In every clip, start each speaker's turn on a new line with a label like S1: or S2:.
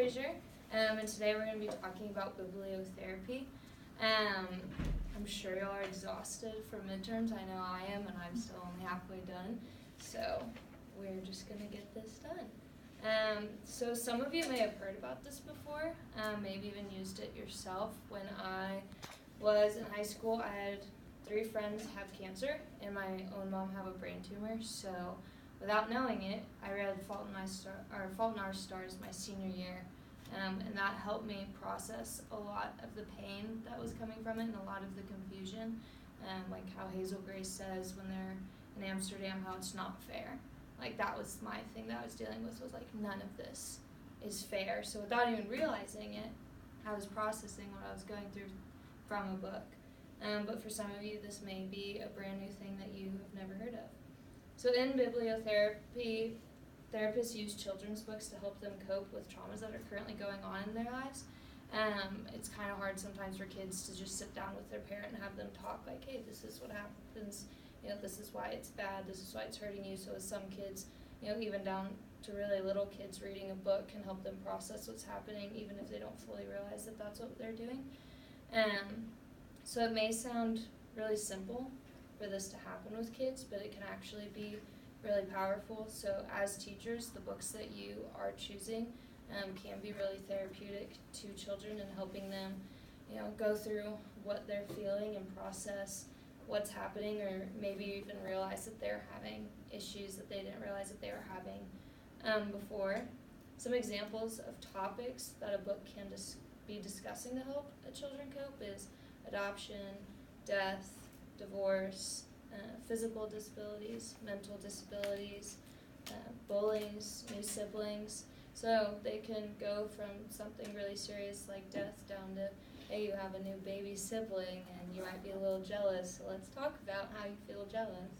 S1: Fraser, and today we're going to be talking about bibliotherapy. I'm sure y'all are exhausted for midterms. I know I am, and I'm still only halfway done, so we're just going to get this done. So some of you may have heard about this before, maybe even used it yourself. When I was in high school, I had 3 friends have cancer, and my own mom have a brain tumor, so without knowing it, I read Fault in Our Stars my senior year, and that helped me process a lot of the pain that was coming from it and a lot of the confusion, like how Hazel Grace says when they're in Amsterdam, how it's not fair. Like, that was my thing that I was dealing with, was like, none of this is fair. So without even realizing it, I was processing what I was going through from a book. But for some of you, this may be a brand new thing that you have never heard of. So in bibliotherapy, therapists use children's books to help them cope with traumas that are currently going on in their lives. It's kind of hard sometimes for kids to just sit down with their parent and have them talk like, hey, this is what happens, this is why it's bad, this is why it's hurting you. So with some kids, even down to really little kids, reading a book can help them process what's happening, even if they don't fully realize that that's what they're doing. So it may sound really simple for this to happen with kids, but it can actually be really powerful. So as teachers, the books that you are choosing can be really therapeutic to children and helping them, go through what they're feeling and process what's happening, or maybe even realize that they're having issues that they didn't realize that they were having before. Some examples of topics that a book can be discussing to help children cope is adoption, death, divorce, physical disabilities, mental disabilities, bullying, new siblings. So they can go from something really serious like death down to, hey, you have a new baby sibling and you might be a little jealous, so let's talk about how you feel jealous.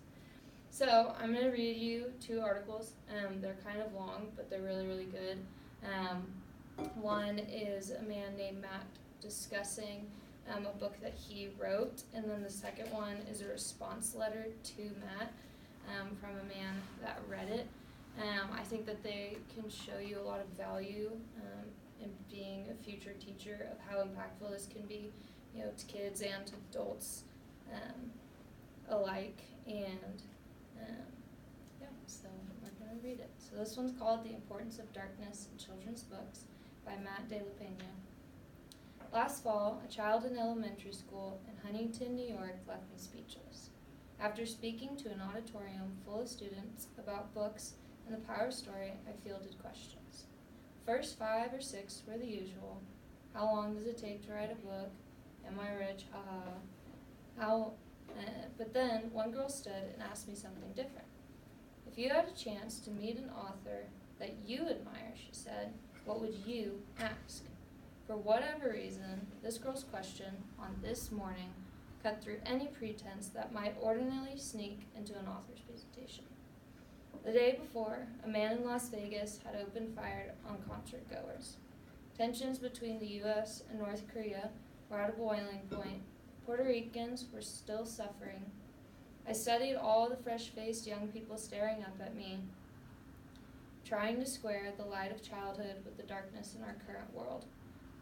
S1: So I'm going to read you 2 articles. They're kind of long, but they're really, really good. One is a man named Matt discussing a book that he wrote, and then the second one is a response letter to Matt from a man that read it. I think that they can show you a lot of value in being a future teacher, of how impactful this can be, to kids and to adults alike. And so we're going to read it. So this one's called The Importance of Darkness in Children's Books by Matt De La Peña. Last fall, a child in elementary school in Huntington, New York, left me speechless. After speaking to an auditorium full of students about books and the power story, I fielded questions. First 5 or 6 were the usual. How long does it take to write a book? Am I rich? But then one girl stood and asked me something different. If you had a chance to meet an author that you admire, she said, what would you ask? For whatever reason, this girl's question on this morning cut through any pretense that might ordinarily sneak into an author's presentation. The day before, a man in Las Vegas had opened fire on concert goers. Tensions between the U.S. and North Korea were at a boiling point. Puerto Ricans were still suffering. I studied all the fresh-faced young people staring up at me, trying to square the light of childhood with the darkness in our current world.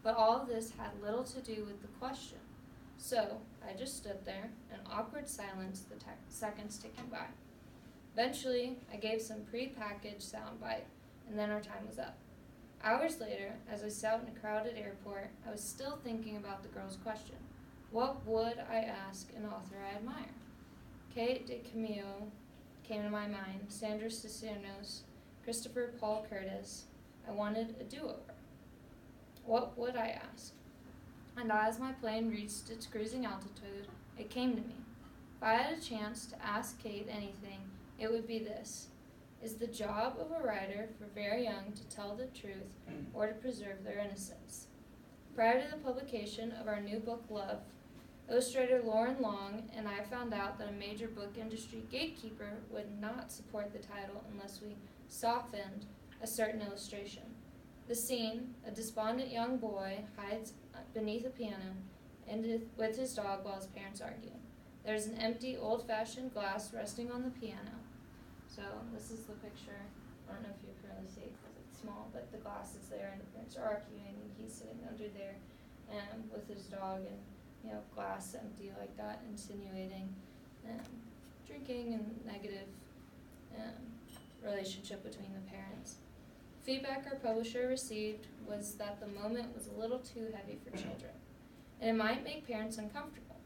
S1: But all of this had little to do with the question. So I just stood there, in awkward silence, the seconds ticking by. Eventually, I gave some pre-packaged soundbite, and then our time was up. Hours later, as I sat in a crowded airport, I was still thinking about the girl's question. What would I ask an author I admire? Kate DiCamillo came to my mind, Sandra Cisneros, Christopher Paul Curtis. I wanted a do-over. What would I ask? And as my plane reached its cruising altitude, it came to me. If I had a chance to ask Kate anything, it would be this. Is the job of a writer for very young to tell the truth or to preserve their innocence? Prior to the publication of our new book, Love, illustrator Lauren Long and I found out that a major book industry gatekeeper would not support the title unless we softened a certain illustration. The scene, a despondent young boy hides beneath a piano with his dog while his parents argue. There's an empty, old-fashioned glass resting on the piano. So this is the picture. I don't know if you can really see it because it's small, but the class is there and the parents are arguing and he's sitting under there with his dog and, glass empty like that, insinuating drinking and negative relationship between the parents. Feedback our publisher received was that the moment was a little too heavy for children, and it might make parents uncomfortable.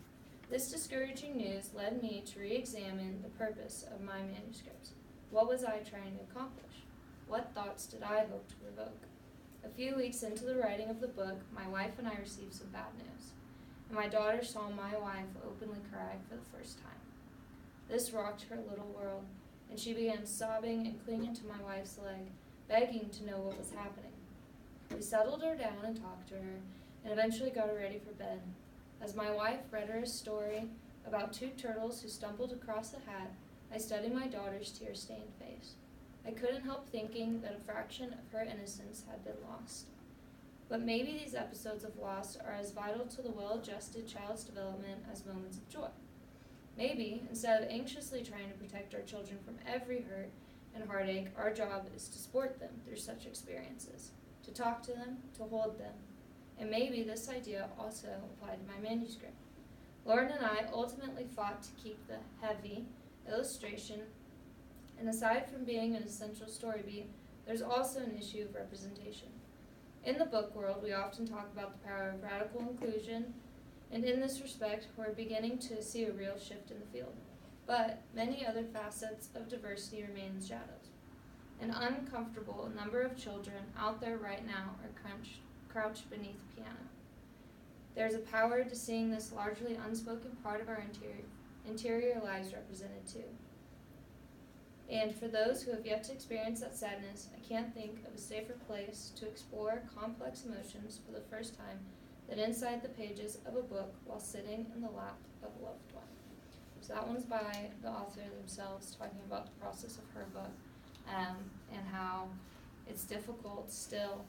S1: This discouraging news led me to re-examine the purpose of my manuscripts. What was I trying to accomplish? What thoughts did I hope to provoke? A few weeks into the writing of the book, my wife and I received some bad news, and my daughter saw my wife openly cry for the first time. This rocked her little world, and she began sobbing and clinging to my wife's leg, begging to know what was happening. We settled her down and talked to her, and eventually got her ready for bed. As my wife read her a story about two turtles who stumbled across a hat, I studied my daughter's tear-stained face. I couldn't help thinking that a fraction of her innocence had been lost. But maybe these episodes of loss are as vital to the well-adjusted child's development as moments of joy. Maybe, instead of anxiously trying to protect our children from every hurt and heartache, our job is to support them through such experiences, to talk to them, to hold them. And maybe this idea also applied to my manuscript. Lauren and I ultimately fought to keep the heavy illustration, and aside from being an essential story beat, there's also an issue of representation. In the book world, we often talk about the power of radical inclusion, and in this respect, we're beginning to see a real shift in the field. But many other facets of diversity remain in shadows. An uncomfortable number of children out there right now are crouched beneath the piano. There's a power to seeing this largely unspoken part of our interior lives represented too. And for those who have yet to experience that sadness, I can't think of a safer place to explore complex emotions for the first time than inside the pages of a book while sitting in the lap of a loved one. So that one's by the author themselves, talking about the process of her book and how it's difficult still,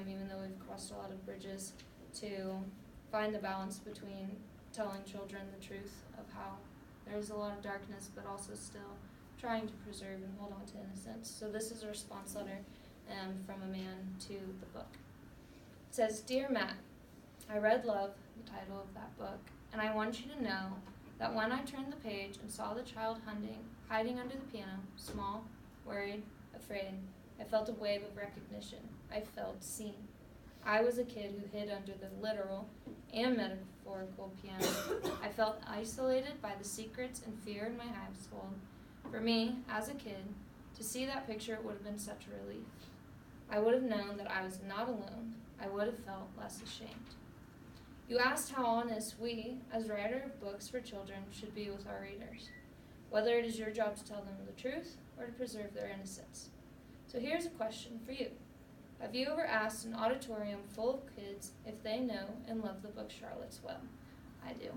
S1: even though we've crossed a lot of bridges, to find the balance between telling children the truth of how there's a lot of darkness, but also still trying to preserve and hold on to innocence. So this is a response letter from a man to the book. It says, "Dear Matt, I read Love, the title of that book, and I want you to know that when I turned the page and saw the child hiding under the piano, small, worried, afraid, I felt a wave of recognition. I felt seen. I was a kid who hid under the literal and metaphorical piano. I felt isolated by the secrets and fear in my household. For me, as a kid, to see that picture would have been such a relief. I would have known that I was not alone. I would have felt less ashamed. You asked how honest we, as writer of books for children, should be with our readers, whether it is your job to tell them the truth or to preserve their innocence. So here's a question for you. Have you ever asked an auditorium full of kids if they know and love the book Charlotte's Web? I do.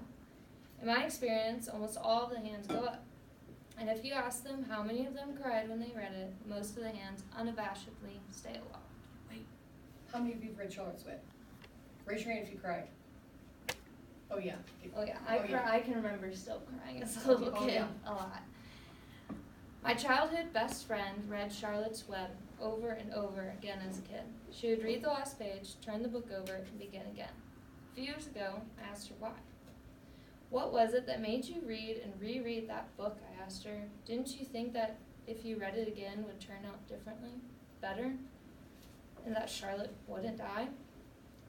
S1: In my experience, almost all of the hands go up. And if you ask them how many of them cried when they read it, most of the hands unabashedly stay aloft.
S2: Wait, how many of you have read Charlotte's Web? Raise your hand if you cried. Oh yeah.
S1: Oh yeah, I can remember still crying as a little kid, a lot. My childhood best friend read Charlotte's Web over and over again as a kid. She would read the last page, turn the book over, and begin again. A few years ago, I asked her why. What was it that made you read and reread that book, I asked her. Didn't you think that if you read it again would turn out differently, better, and that Charlotte wouldn't die?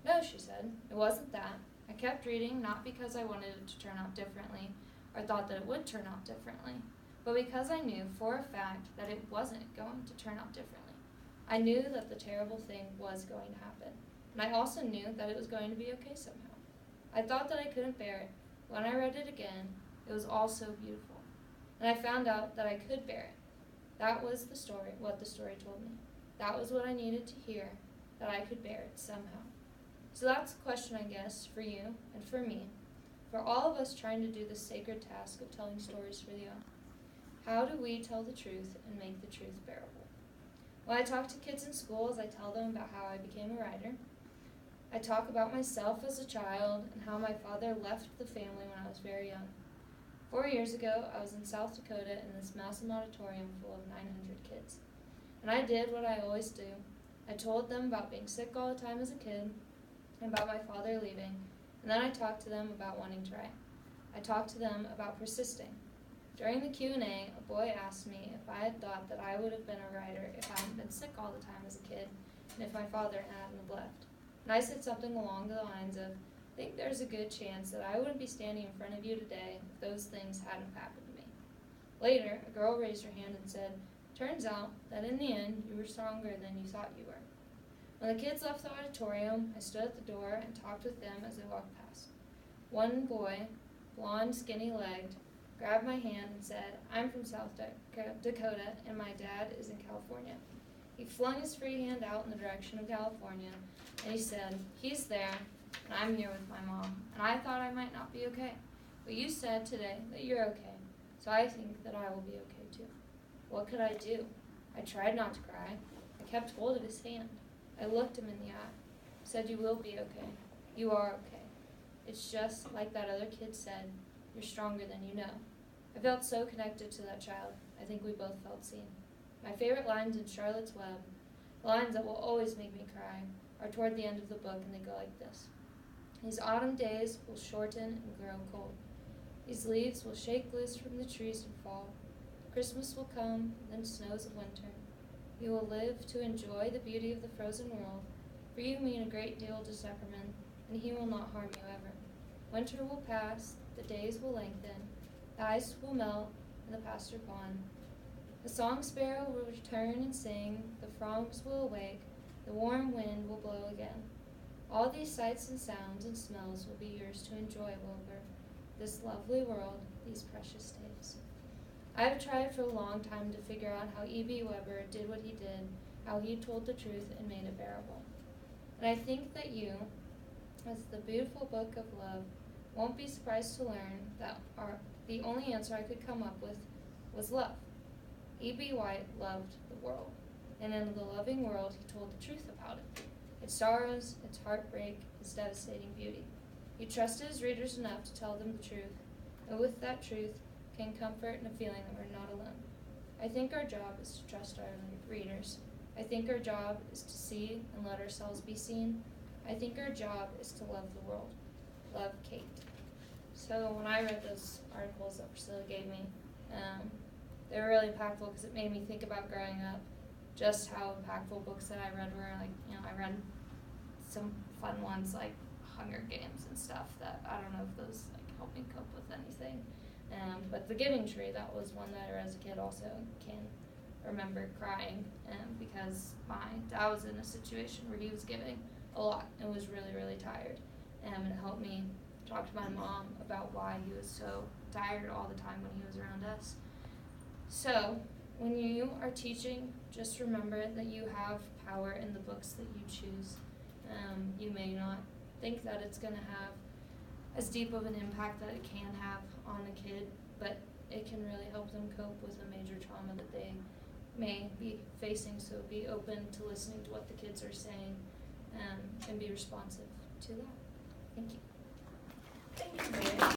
S1: No, she said, it wasn't that. I kept reading not because I wanted it to turn out differently or thought that it would turn out differently, but because I knew for a fact that it wasn't going to turn out differently. I knew that the terrible thing was going to happen, and I also knew that it was going to be okay somehow. I thought that I couldn't bear it. When I read it again, it was all so beautiful, and I found out that I could bear it. That was the story, what the story told me. That was what I needed to hear, that I could bear it somehow. So that's the question, I guess, for you and for me, for all of us trying to do the sacred task of telling stories for the young. How do we tell the truth and make the truth bearable? When I talk to kids in schools, I tell them about how I became a writer. I talk about myself as a child and how my father left the family when I was very young. 4 years ago, I was in South Dakota in this massive auditorium full of 900 kids. And I did what I always do. I told them about being sick all the time as a kid, and about my father leaving, and then I talked to them about wanting to write. I talked to them about persisting. During the Q&A, a boy asked me if I had thought that I would have been a writer if I hadn't been sick all the time as a kid, and if my father hadn't left. And I said something along the lines of, I think there's a good chance that I wouldn't be standing in front of you today if those things hadn't happened to me. Later, a girl raised her hand and said, turns out that in the end, you were stronger than you thought you were. When the kids left the auditorium, I stood at the door and talked with them as I walked past. One boy, blonde, skinny-legged, grabbed my hand and said, I'm from South Dakota and my dad is in California. He flung his free hand out in the direction of California and he said, he's there and I'm here with my mom and I thought I might not be okay. But you said today that you're okay, so I think that I will be okay too. What could I do? I tried not to cry. I kept hold of his hand. I looked him in the eye, said you will be okay. You are okay. It's just like that other kid said, you're stronger than you know. I felt so connected to that child. I think we both felt seen. My favorite lines in Charlotte's Web, the lines that will always make me cry, are toward the end of the book and they go like this. These autumn days will shorten and grow cold. These leaves will shake loose from the trees and fall. Christmas will come, then snows of winter. You will live to enjoy the beauty of the frozen world, for you mean a great deal to Zepperman, and he will not harm you ever. Winter will pass, the days will lengthen, the ice will melt, and the pasture pond. The song sparrow will return and sing, the frogs will awake, the warm wind will blow again. All these sights and sounds and smells will be yours to enjoy, Wilbur, this lovely world, these precious days. I have tried for a long time to figure out how E.B. Weber did what he did, how he told the truth and made it bearable. And I think that you, as the beautiful book of love, won't be surprised to learn that the only answer I could come up with was love. E.B. White loved the world, and in the loving world he told the truth about it. Its sorrows, its heartbreak, its devastating beauty. He trusted his readers enough to tell them the truth, and with that truth came comfort and a feeling that we're not alone. I think our job is to trust our readers. I think our job is to see and let ourselves be seen. I think our job is to love the world. Love, Kate. So when I read those articles that Priscilla gave me, they were really impactful because it made me think about growing up, just how impactful books that I read were. Like, I read some fun ones like Hunger Games and stuff that I don't know if those helped me cope with anything. But The Giving Tree, that was one that I read as a kid also can remember crying because my dad was in a situation where he was giving a lot and was really, really tired. And it helped me talk to my mom about why he was so tired all the time when he was around us. So when you are teaching, just remember that you have power in the books that you choose. You may not think that it's going to have as deep of an impact that it can have on a kid, but it can really help them cope with a major trauma that they may be facing. So be open to listening to what the kids are saying and be responsive to that. Thank you.
S2: Thank you, Mary.